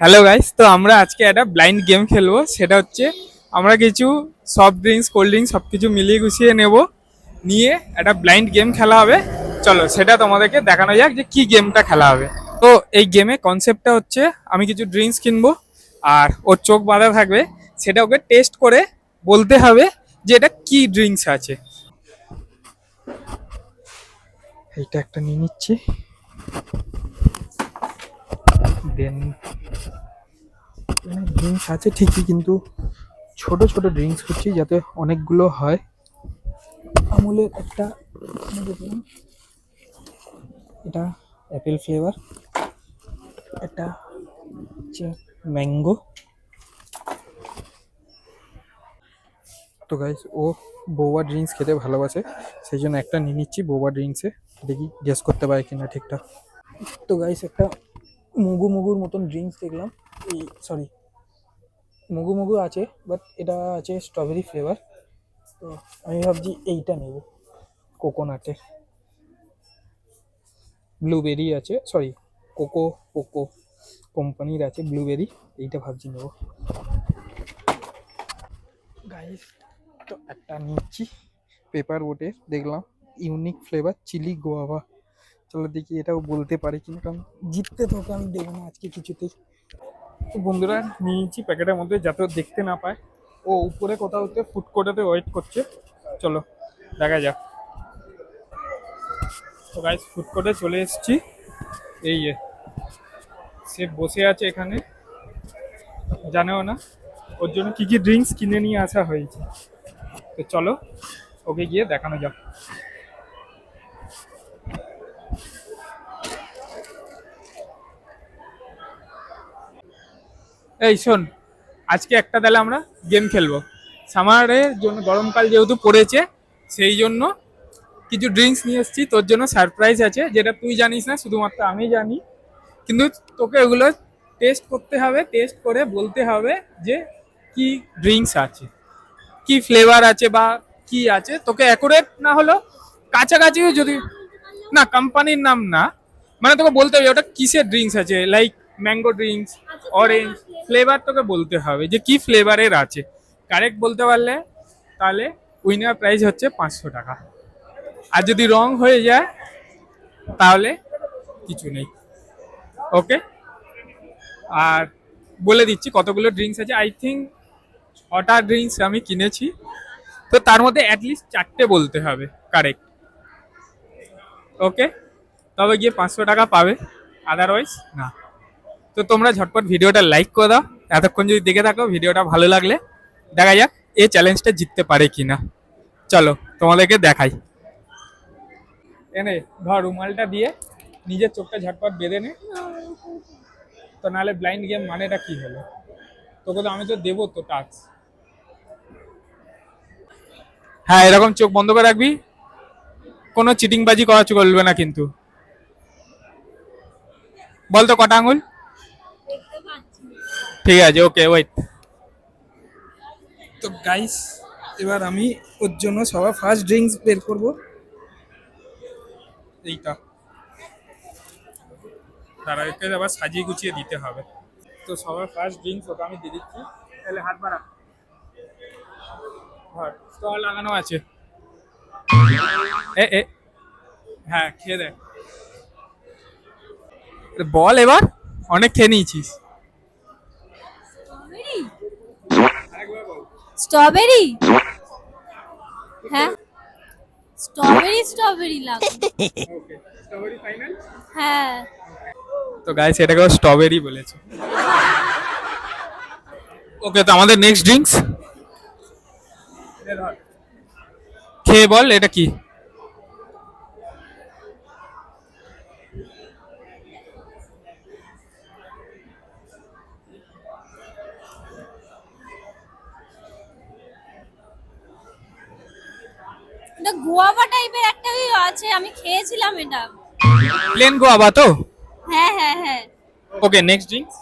Hello guys, তো আমরা আজকে একটা ব্লাইন্ড গেম খেলবো। সেটা হচ্ছে আমরা কিছু সফট ড্রিঙ্কস, কোল্ড ড্রিঙ্কস সব কিছু মিলিয়ে গুছিয়ে নেব, নিয়ে একটা ব্লাইন্ড গেম খেলা হবে। চলো সেটা তোমাদেরকে দেখানো যাক যে কি গেমটা খেলা হবে। তো এই গেমে কনসেপ্টটা হচ্ছে আমি কিছু ড্রিঙ্কস কিনবো, আর ওর চোখ বাঁধা থাকবে। সেটা ওকে টেস্ট করে বলতে হবে যে এটা কি ড্রিঙ্কস আছে। এইটা একটা নিয়ে নিচ্ছি, দেন ড্রিঙ্কস আছে ঠিকই, কিন্তু ছোট ছোট ড্রিঙ্কস করছি যাতে অনেকগুলো হয়। আমুলের একটা দেখলাম, এটা অ্যাপেল ফ্লেভার, এটা হচ্ছে ম্যাঙ্গো। তো গাইস, ও বোবা ড্রিঙ্কস খেতে ভালোবাসে, সেই জন্য একটা নিয়ে নিচ্ছি বোবা ড্রিঙ্কসে। দেখি গেস করতে পারে কিনা ঠিকঠাক। তো গাইস, একটা মুগু মুগুর মতন ড্রিঙ্কস দেখলাম। এই সরি, মুগু মুগু আছে, বাট এটা আছে স্ট্রবেরি ফ্লেভার। তো আমি ভাবছি এইটা নেব, কোকোনাটের। ব্লুবেরি আছে, সরি, কোকো কোকো কোম্পানির আছে ব্লুবেরি। এইটা ভাবছি নেব গাইস। তো একটা নিচ্ছি পেপার বোটের, দেখলাম ইউনিক ফ্লেভার চিলি গোয়াভা। চলো দেখি এটাও বলতে পারি কিনা, কারণ জিততে তোকে আমি দেবো না আজকে কিছুতেই। তো বন্ধুরা, নিয়েছি প্যাকেটের মধ্যে যাতে ও দেখতে না পায়। ও উপরে কোথাও ফুড কোর্টেতে ওয়েট করছে, চলো দেখা যাক। তো গাইস, ফুড কোর্টে চলে এসেছি। এই যে সে বসে আছে এখানে, জানেও না ওর জন্য কি কি ড্রিঙ্কস কিনে নিয়ে আসা হয়েছে। তো চলো ওকে গিয়ে দেখানো যাক। এই শোন, আজকে একটা তাহলে আমরা গেম খেলবো। সামারের জন্য, গরমকাল যেহেতু পড়েছে, সেই জন্য কিছু ড্রিঙ্কস নিয়ে এসেছি তোর জন্য। সারপ্রাইজ আছে, যেটা তুই জানিস না, শুধুমাত্র আমি জানি। কিন্তু তোকে ওগুলো টেস্ট করতে হবে, টেস্ট করে বলতে হবে যে কি ড্রিঙ্কস আছে, কি ফ্লেভার আছে বা কি আছে। তোকে অ্যাকুরেট না হলো কাছাকাছিও যদি, না কোম্পানির নাম না, মানে তোকে বলতে হবে ওটা কিসের ড্রিঙ্কস আছে। Like mango drinks, orange flavour, তোকে বলতে হবে যে কি ফ্লেভারের আছে। কারেক্ট বলতে পারলে তাহলে উইনার প্রাইজ হচ্ছে 500 টাকা। আর যদি রং হয়ে যায় তাহলে কিছু নেই। ওকে, আর বলে দিচ্ছি কতগুলো ড্রিঙ্কস আছে। আই থিঙ্ক 6টা ড্রিঙ্কস আমি কিনেছি, তো তার মধ্যে অ্যাটলিস্ট 4টে বলতে হবে কারেক্ট। ওকে, তবে গিয়ে 500 টাকা পাবে, আদারওয়াইজ না। তো তোমরা ঝটপট ভিডিওটা লাইক করে দাও এতক্ষণ যদি দেখে থাকো। ভিডিওটা ভালো লাগলে দেখা যাক এই চ্যালেঞ্জটা জিততে পারে কিনা। চলো তোমাদেরকে দেখাই। এনে ধর রুমালটা দিয়ে নিজের চোখটা ঝটপট বেঁধে নে, তো নাহলে ব্লাইন্ড গেম মানেটা কি হলো। তোকে তো আমি তো দেবো তো টাস্ক। হ্যাঁ, এরকম চোখ বন্ধ করে রাখবি, কোনো চিটিংবাজি করা চলবে না কিন্তু। বলতো কটা আঙুল? ঠিক আছে, ওকে, ওয়েট। তো গাইস, এবার আমি ওর জন্য সবার ফার্স্ট ড্রিঙ্কস বের করব। এইটা তারা একে আবার সাজিয়ে গুছিয়ে দিতে হবে। তো সবার ফার্স্ট ড্রিঙ্কস ওটা আমি দিয়ে দিচ্ছি। তাহলে হাত বাড়া, ধর স্টল লাগানো আছে। এ এ হ্যাঁ, খেয়ে দে। বল এবার, অনেক খেয়ে নিয়েছিস। স্ট্রবেরি, হ্যাঁ স্ট্রবেরি স্ট্রবেরি লাগবে। ওকে, স্ট্রবেরি ফাইনাল। হ্যাঁ, তো গাইস, এটাকে স্ট্রবেরি বলেছে। ওকে, তো আমাদের নেক্সট ড্রিঙ্কস খেয়ে বল এটা কি। এটা গুয়াভা টাইপের একটা আছে, আমি খেয়েছিলাম এটা। প্লেন গোয়াবা তো। হ্যাঁ হ্যাঁ হ্যাঁ, ওকে, নেক্সট ড্রিঙ্কস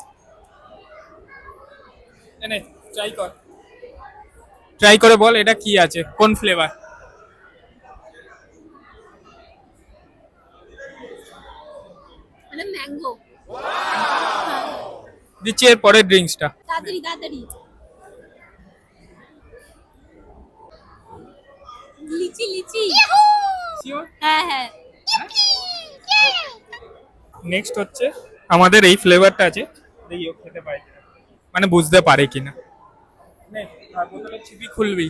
এনে ট্রাই কর। ট্রাই করে বল এটা কি আছে, কোন ফ্লেভার। এটা ম্যাঙ্গো। দিচ্ছি এর পরের ড্রিঙ্কসটা। তাড়াতাড়ি তাড়াতাড়ি। লিচি লিচি। শিওর? হ্যাঁ হ্যাঁ। নেক্সট হচ্ছে আমাদের এই ফ্লেভারটা আছে, দেখি ও খেতে পারে কিনা, মানে বুঝতে পারে কিনা। নে, আর বোতলের ছিপি খুলবি।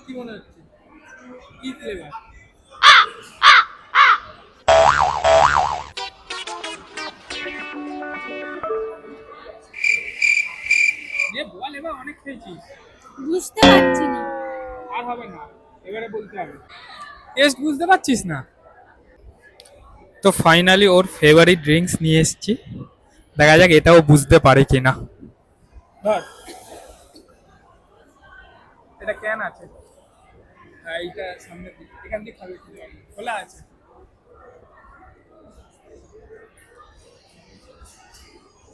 কি মনে হচ্ছে, কি ফ্লেভার? বল, এবার অনেক খেয়েছিস, বুঝতে পারছি না। আর হবে না, এবারে বলতে হবে। টেস্ট বুঝতে পারছিস না? তো ফাইনালি ওর ফেভারিট ড্রিঙ্কস নিয়ে এসেছি, দেখা যাক এটাও বুঝতে পারে কিনা। ধর, এটা ক্যান আছে, এইটা সামনে এখান দিয়ে খাবে, খোলা আছে।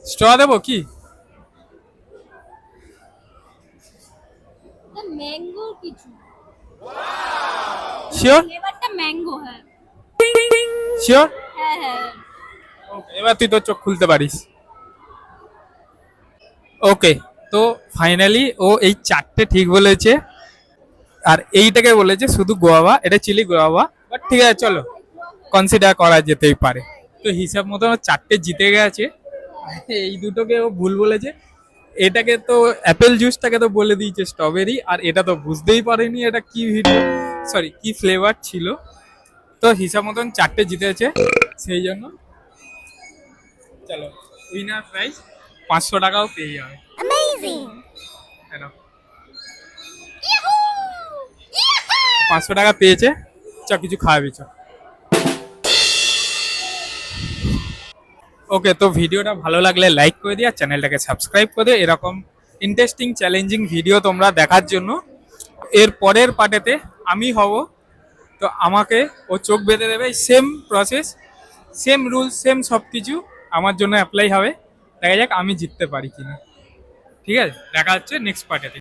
স্ট্র দেবো কি? ম্যাঙ্গো কিছু। শিওর? ফ্লেভারটা ম্যাঙ্গো। হ্যাঁ শিওর? হ্যাঁ হ্যাঁ। এবার তুই তোর চোখ খুলতে পারিস। ওকে, তো ফাইনালি ও এই চারটে ঠিক বলেছে, আর এইটাকে বলেছে শুধু গোয়াবা, এটা চিলি গোয়াবা, বাট ঠিক আছে চলো কনসিডার করা যেতেই পারে। তো হিসাব মতো ও চারটে জিতে গেছে, এই দুটোকে ও ভুল বলেছে। এটাকে তো অ্যাপেল জুসটাকে তো বলে দিয়েছে স্ট্রবেরি, আর এটা তো বুঝতেই পারেনি এটা কি ভিডিও, সরি কি ফ্লেভার ছিল। তো হিসাব মতন চারটে জিতেছে, সেই জন্য চলো উইনার প্রাইজ 500 টাকাও পেয়ে যাবে। কেন? 500 টাকা পেয়েছে, চ কিছু খাওয়াবি চ। ওকে, তো ভিডিওটা ভালো লাগলে লাইক করে দিও, চ্যানেলটাকে সাবস্ক্রাইব করে দিও এরকম ইন্টারেস্টিং চ্যালেঞ্জিং ভিডিও তোমরা দেখার জন্য। এর পরের পার্টেতে আমি হব, তো আমাকে ও চোখ বেঁধে দেবে, same process, same rules, same সব কিছু আমার জন্য অ্যাপ্লাই হবে। দেখা যাক আমি জিততে পারি কিনা। ঠিক আছে, দেখা হচ্ছে নেক্সট পার্টেতে।